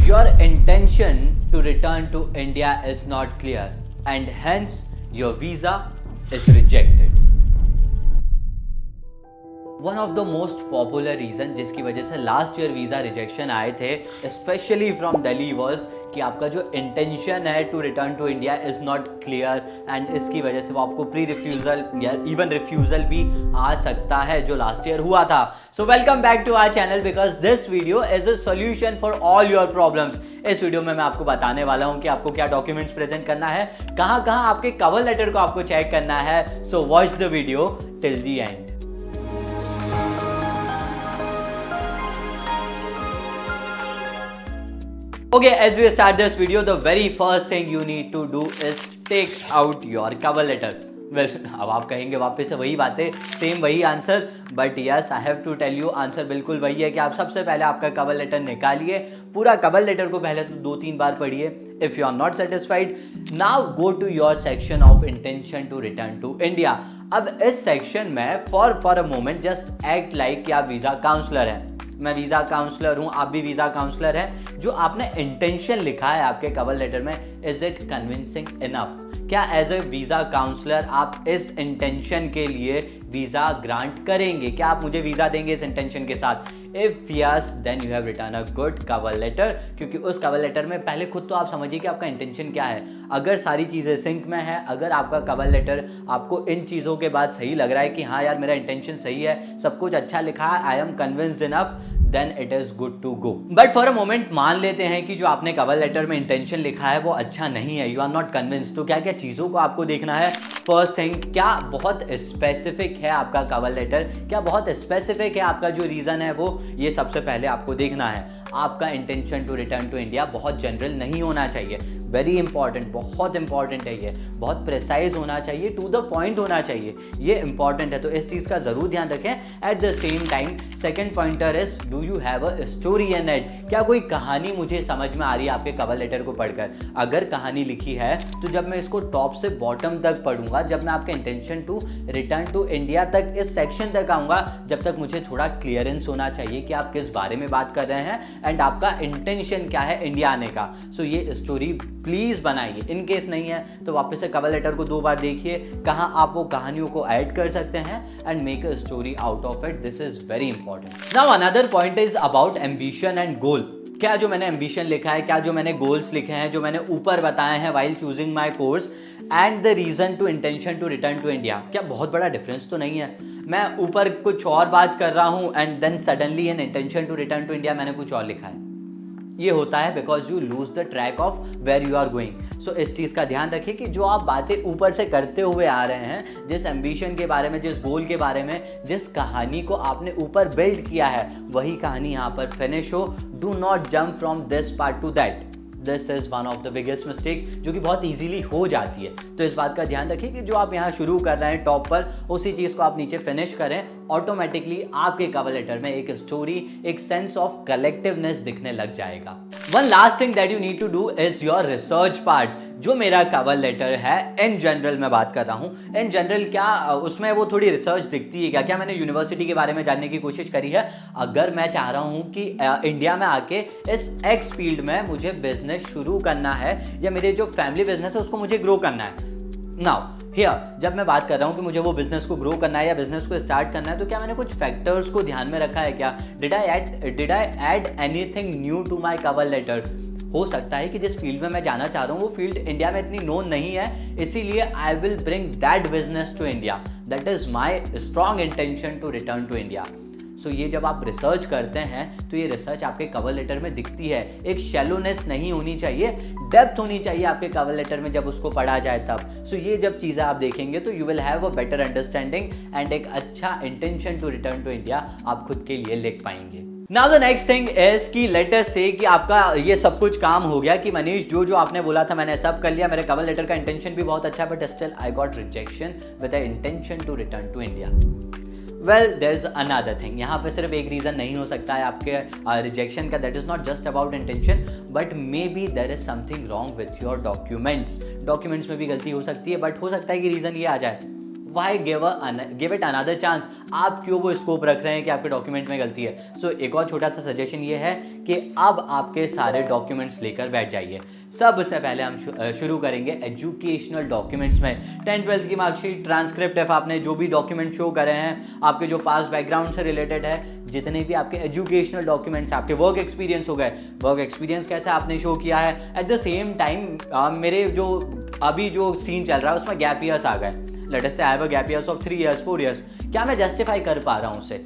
Your intention to return to India is not clear and hence your visa is rejected. One of the most popular reason जिसकी वजह से last year visa rejection आए थे specially from Delhi was कि आपका जो intention है to return to India is not clear and इसकी वजह से वो आपको प्री रिफ्यूज़ल या इवन रिफ्यूज़ल भी आ सकता है जो लास्ट ईयर हुआ था. So welcome back to our channel because this video is a solution for all your problems. इस वीडियो में मैं आपको बताने वाला हूं कि आपको क्या डॉक्यूमेंट्स प्रेजेंट करना है, कहां आपके कवर लेटर को आपको चेक करना है. So watch the video till the end. Okay, as we start this video, the very first thing you need to do is take out your cover letter. Well, अब आप कहेंगे वापस से वही बातें, सेम वही answer, but yes I have to tell you answer बिल्कुल वही है कि आप सबसे पहले आपका कवर लेटर निकालिए. पूरा कवर लेटर को पहले तो 2-3 बार पढ़िए. If you are not satisfied, now go to your section of intention to return to India. अब इस सेक्शन में for a moment just act like कि आप वीज़ा काउंसलर हैं. मैं वीज़ा काउंसलर हूँ, आप भी वीज़ा काउंसलर हैं. जो आपने इंटेंशन लिखा है आपके कवर लेटर में, इज इट कन्विंसिंग इनफ? क्या एज ए वीज़ा काउंसलर आप इस इंटेंशन के लिए वीज़ा ग्रांट करेंगे? क्या आप मुझे वीज़ा देंगे इस इंटेंशन के साथ? If yes then you have return a good cover letter, क्योंकि उस कवर लेटर में पहले खुद तो आप समझिए कि आपका इंटेंशन क्या है. अगर सारी चीज़ें सिंक में है, अगर आपका कवर लेटर आपको इन चीज़ों के बाद सही लग रहा है कि हाँ यार मेरा इंटेंशन सही है, सब कुछ अच्छा लिखा है, I am convinced enough, then it is good to go. But for a moment मान लेते हैं कि जो आपने कवर लेटर में इंटेंशन लिखा है वो अच्छा नहीं है, you are not convinced. तो क्या क्या चीज़ों को आपको देखना है? फर्स्ट थिंग, क्या बहुत स्पेसिफिक है आपका कवर लेटर, क्या बहुत स्पेसिफिक है आपका जो रीज़न है वो, ये सबसे पहले आपको देखना है. आपका intention to return to India बहुत जनरल नहीं होना चाहिए. वेरी इंपॉर्टेंट, बहुत इंपॉर्टेंट है ये, बहुत प्रिसाइज होना चाहिए, टू द पॉइंट होना चाहिए. ये इंपॉर्टेंट है तो इस चीज़ का ज़रूर ध्यान रखें. At the same time second pointer is do you have a story in it. क्या कोई कहानी मुझे समझ में आ रही है आपके कवर लेटर को पढ़कर? अगर कहानी लिखी है तो जब मैं इसको टॉप से बॉटम तक पढ़ूंगा, जब मैं आपके intention to return to India तक इस सेक्शन तक आऊँगा, जब तक मुझे थोड़ा क्लियरेंस होना चाहिए कि आप किस बारे में बात कर रहे हैं एंड आपका इंटेंशन क्या है इंडिया आने का. सो ये स्टोरी प्लीज़ बनाइए. इन केस नहीं है तो वापस से कवर लेटर को 2 बार देखिए, कहाँ आप वो कहानियों को ऐड कर सकते हैं and make a story out of it. This is very important. Now another point is about ambition and goal. क्या जो मैंने एम्बिशन लिखा है, क्या जो मैंने गोल्स लिखे हैं, जो मैंने ऊपर बताए हैं while choosing my course and the reason to intention to return to India, क्या बहुत बड़ा डिफरेंस तो नहीं है? मैं ऊपर कुछ और बात कर रहा हूँ and then suddenly in intention to return to India मैंने कुछ और लिखा है. ये होता है because you lose the track of where you are going. So इस चीज़ का ध्यान रखिए कि जो आप बातें ऊपर से करते हुए आ रहे हैं, जिस एम्बिशन के बारे में, जिस गोल के बारे में, जिस कहानी को आपने ऊपर बिल्ड किया है, वही कहानी यहाँ पर फिनिश हो. Do not jump from this part two that. This is one of the biggest mistake जो कि बहुत इजीली हो जाती है. तो इस बात का ध्यान रखिए कि जो आप यहाँ शुरू कर रहे हैं टॉप पर, उसी चीज़ को आप नीचे फिनिश करें. ऑटोमेटिकली आपके कवर लेटर में एक स्टोरी, एक सेंस ऑफ कलेक्टिवनेस दिखने लग जाएगा. One last thing that you need to do is your research part. जो मेरा कवर लेटर है इन जनरल मैं बात कर रहा हूँ, इन जनरल क्या उसमें वो थोड़ी रिसर्च दिखती है क्या? क्या मैंने यूनिवर्सिटी के बारे में जानने की कोशिश करी है? अगर मैं चाह रहा हूँ कि इंडिया में आके इस एक्स फील्ड में मुझे बिजनेस शुरू करना है या मेरे जो फैमिली बिजनेस है उसको मुझे ग्रो करना है. नाउ हियर जब मैं बात कर रहा हूँ कि मुझे वो बिजनेस को ग्रो करना है या बिजनेस को स्टार्ट करना है, तो क्या मैंने कुछ फैक्टर्स को ध्यान में रखा है क्या? Did I add anything new to my cover letter? हो सकता है कि जिस फील्ड में मैं जाना चाह रहा हूँ वो फील्ड इंडिया में इतनी नोन नहीं है, इसीलिए I will bring that business to India. That is my strong intention to return to India. So ये जब आप रिसर्च करते हैं तो ये रिसर्च आपके कवर लेटर में दिखती है. एक शैलोनेस नहीं होनी चाहिए, डेप्थ होनी चाहिए आपके कवर लेटर में जब उसको पढ़ा जाए तब. सो ये जब चीज़ें आप देखेंगे तो you will have a better understanding and एक अच्छा intention to return to India आप खुद के लिए लिख पाएंगे. Now the next thing is कि लेट अस से कि आपका ये सब कुछ काम हो गया कि मनीष जो जो आपने बोला था मैंने सब कर लिया, मेरे कवर लेटर का इंटेंशन भी बहुत अच्छा है, but still I got rejection with the intention to return to India. Well there is another thing. यहाँ पे सिर्फ एक रीज़न नहीं हो सकता है आपके रिजेक्शन का. That is not just about intention, but may be there is something wrong with your documents. Documents में भी गलती हो सकती है, बट हो सकता है कि रीज़न ये आ जाए why give it another chance. आप क्यों वो स्कोप रख रहे हैं कि आपके डॉक्यूमेंट में गलती है। सो एक और छोटा सा सजेशन ये है कि अब आपके सारे डॉक्यूमेंट्स लेकर बैठ जाइए। सब उससे पहले हम शुरू करेंगे एजुकेशनल डॉक्यूमेंट्स में 10th-12th की मार्कशीट, ट्रांसक्रिप्ट, इफ आपने जो भी डॉक्यूमेंट शो करे हैं आपके जो पास बैकग्राउंड से रिलेटेड है, जितने भी आपके एजुकेशनल डॉक्यूमेंट्स, आपके वर्क एक्सपीरियंस हो गए, वर्क एक्सपीरियंस कैसे आपने शो किया है। एट द सेम टाइम मेरे जो अभी जो सीन चल रहा है उसमें गैप ईयर्स आ गए। लेट अस से I have a gap years of 3 years 4 years, क्या मैं जस्टिफाई कर पा रहा हूँ उसे।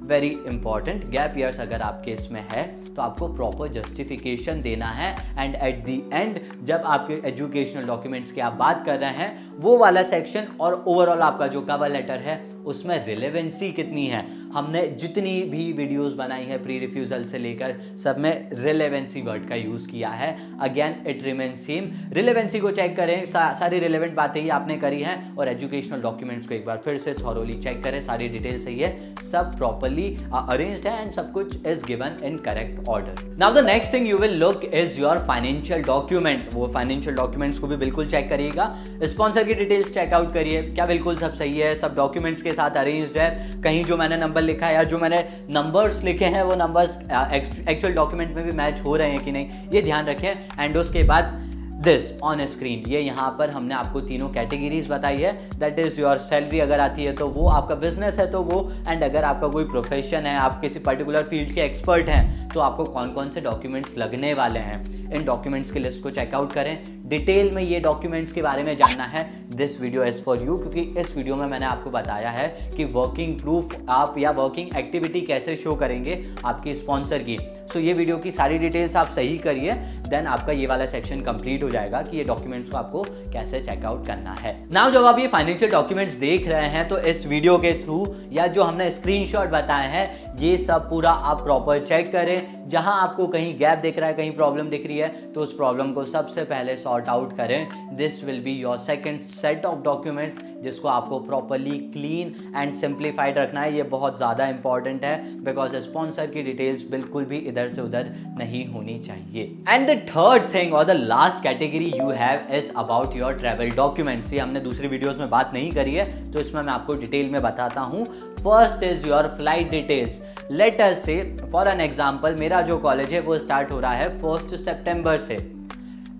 वेरी इंपॉर्टेंट, गैप ईयर्स अगर आपके इसमें है तो आपको प्रॉपर जस्टिफिकेशन देना है। एंड एट द एंड जब आपके एजुकेशनल डॉक्यूमेंट्स की आप बात कर रहे हैं, वो वाला सेक्शन और ओवरऑल आपका जो कवर लेटर है उसमें रिलेवेंसी कितनी है। हमने जितनी भी वीडियोस बनाई है प्री रिफ्यूजल से लेकर, सब में रिलेवेंसी वर्ड का यूज़ किया है। Again it remain same, relevancy को चेक करें, सारी रिलेवेंट बातें ही आपने करी हैं। और एजुकेशनल डॉक्यूमेंट्स को एक बार फिर से थॉरोली चेक करें, सारी डिटेल सही है, सब प्रॉपरली अरेंज्ड है एंड सब कुछ is given in correct order. Now the next thing you will look is your financial document. वो फाइनेंशियल डॉक्यूमेंट्स को भी बिल्कुल चेक करिएगा, स्पॉन्सर की डिटेल्स चेकआउट करिए, क्या बिल्कुल सब सही है, सब डॉक्यूमेंट्स के साथ अरेंज्ड है। कहीं जो मैंने नंबर लिखा है या जो मैंने नंबर्स लिखे हैं वो नंबर्स एक्चुअल डॉक्यूमेंट में भी मैच हो रहे हैं कि नहीं, ये ध्यान रखें। एंड उसके बाद दिस ऑन स्क्रीन, ये यहाँ पर हमने आपको तीनों कैटेगरीज बताई है। दैट इज योर सैलरी अगर आती है तो वो, आपका बिजनेस है तो वो, एंड अगर आपका कोई प्रोफेशन है, आप किसी पर्टिकुलर फील्ड के एक्सपर्ट हैं तो आपको कौन कौन से डॉक्यूमेंट्स लगने वाले हैं। इन डॉक्यूमेंट्स की लिस्ट को चेकआउट करें, डिटेल में ये डॉक्यूमेंट्स के बारे में जानना है, this video is for you. क्योंकि इस वीडियो में मैंने आपको बताया है कि वर्किंग प्रूफ आप या वर्किंग एक्टिविटी कैसे शो करेंगे आपकी स्पॉन्सर की। सो ये वीडियो की सारी डिटेल्स आप सही करिए, देन आपका ये वाला सेक्शन कंप्लीट हो जाएगा कि ये डॉक्यूमेंट्स को आपको कैसे चेकआउट करना है। नाउ जब आप ये फाइनेंशियल डॉक्यूमेंट्स देख रहे हैं तो इस वीडियो के थ्रू या जो हमने स्क्रीनशॉट बताए हैं ये सब पूरा आप प्रॉपर चेक करें। जहां आपको कहीं गैप दिख रहा है, कहीं प्रॉब्लम दिख रही है, तो उस प्रॉब्लम को सबसे पहले सॉर्ट आउट करें। This will be your second set of documents जिसको आपको प्रॉपरली क्लीन एंड सिंप्लीफाइड रखना है। ये बहुत ज़्यादा इंपॉर्टेंट है बिकॉज स्पॉन्सर की डिटेल्स बिल्कुल भी इधर से उधर नहीं होनी चाहिए। एंड द थर्ड थिंग और the last category you have is about your travel documents. ये हमने दूसरी वीडियोस में बात नहीं करी है तो इसमें मैं आपको डिटेल में बताता हूँ। First is your flight details. Late us से फॉर एन एग्जांपल मेरा जो कॉलेज है वो स्टार्ट हो रहा है 1 सितंबर से।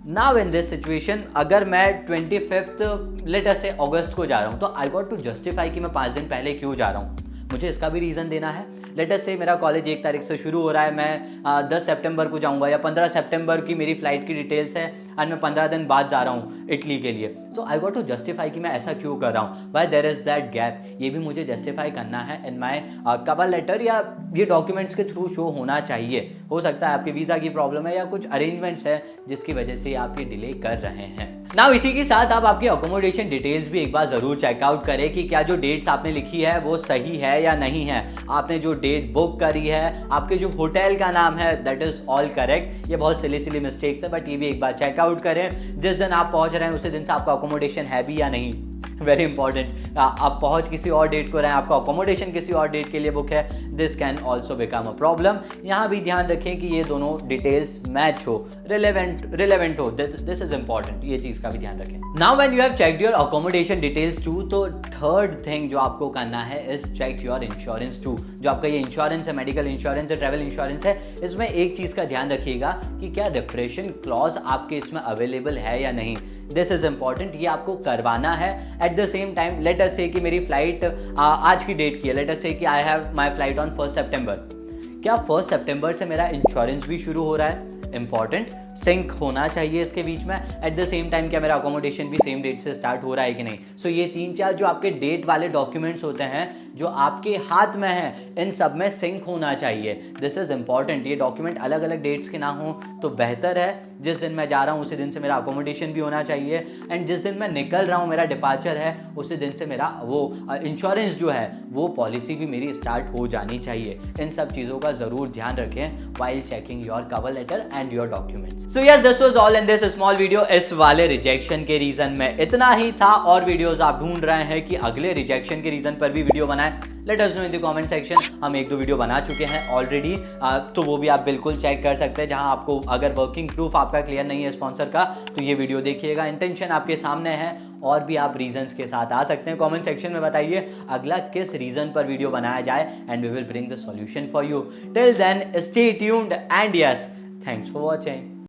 नाउ इन दिस सिचुएशन अगर मैं 25 लेट अस से अगस्त को जा रहा हूँ तो आई गॉट टू जस्टिफाई कि मैं 5 दिन पहले क्यों जा रहा हूँ, मुझे इसका भी रीज़न देना है। लेट अस से मेरा कॉलेज 1 तारीख से शुरू हो रहा है, मैं 10 सितंबर को जाऊंगा या 15 सितंबर की मेरी फ्लाइट की डिटेल्स है एंड मैं 15 दिन बाद जा रहा हूँ इटली के लिए। So I got to justify कि मैं ऐसा क्यों कर रहा हूँ, why there is that gap. ये भी मुझे जस्टिफाई करना है इन माई कवर लेटर या ये डॉक्यूमेंट्स के थ्रू शो होना चाहिए। हो सकता है आपके वीज़ा की प्रॉब्लम है या कुछ अरेंजमेंट्स है जिसकी वजह से आप ये डिले कर रहे हैं। नाउ इसी के साथ आप आपकी अकोमोडेशन डिटेल्स भी एक बार ज़रूर चेकआउट करें कि क्या जो डेट्स आपने लिखी है वो सही है या नहीं है। आपने जो डेट बुक करी है, आपके जो होटल का नाम है, दैट इज ऑल करेक्ट। ये बहुत सिली मिस्टेक्स है बट ये भी एक बार चेकआउट करें। जिस दिन आप पहुंच रहे हैं उसी दिन से आपका अकोमोडेशन है भी या नहीं, वेरी इंपॉर्टेंट। आप पहुंच किसी और डेट को रहे हैं, आपका अकोमोडेशन किसी और डेट के लिए बुक है, this can also become a problem. यहाँ भी ध्यान रखें कि ये दोनों डिटेल्स मैच हो, रिलेवेंट हो, दिस इज इंपॉर्टेंट, ये चीज़ का भी ध्यान रखें। Now when you have checked your accommodation details too, तो थर्ड थिंग जो आपको करना है is check your insurance too. जो आपका ये इंश्योरेंस है, मेडिकल इंश्योरेंस है, ट्रैवल इंश्योरेंस है, इसमें एक चीज़ का ध्यान रखिएगा कि क्या डिप्रेशन क्लॉज आपके इसमें अवेलेबल है या नहीं। दिस इज इंपॉर्टेंट, ये आपको करवाना है। At the same time late us say कि मेरी फ्लाइट आज की डेट की है, लेट अस से कि I have my flight on 1 सितंबर। क्या 1 सितंबर से मेरा इंश्योरेंस भी शुरू हो रहा है? इंपॉर्टेंट, सिंक होना चाहिए इसके बीच में। एट द सेम टाइम क्या मेरा अकोमोडेशन भी सेम डेट से स्टार्ट हो रहा है कि नहीं। सो ये 3-4 जो आपके डेट वाले डॉक्यूमेंट्स होते हैं जो आपके हाथ में हैं, इन सब में सिंक होना चाहिए। This is important. ये डॉक्यूमेंट अलग अलग डेट्स के ना हो तो बेहतर है। जिस दिन मैं जा रहा हूँ उसी दिन से मेरा अकोमोडेशन भी होना चाहिए एंड जिस दिन मैं निकल रहा हूँ, मेरा डिपार्चर है, उसी दिन से मेरा वो इंश्योरेंस जो है वो पॉलिसी भी मेरी स्टार्ट हो जानी चाहिए। इन सब चीज़ों का ज़रूर ध्यान रखें while checking your cover letter and your documents. So yes, this was all in this small video. इस वाले रिजेक्शन के रीजन में इतना ही था। और वीडियोस आप ढूंढ रहे हैं कि अगले रिजेक्शन के रीजन पर भी वीडियो बनाएं, let us know in the comment section. हम 1-2 वीडियो बना चुके हैं ऑलरेडी, तो वो भी आप बिल्कुल चेक कर सकते हैं। जहां आपको अगर वर्किंग प्रूफ आपका क्लियर नहीं है स्पॉन्सर का तो ये वीडियो देखिएगा। इंटेंशन आपके सामने है, और भी आप रीजंस के साथ आ सकते हैं। कमेंट सेक्शन में बताइए अगला किस रीजन पर वीडियो बनाया जाए and we will bring the solution for you. Till then stay tuned and yes, thanks for watching.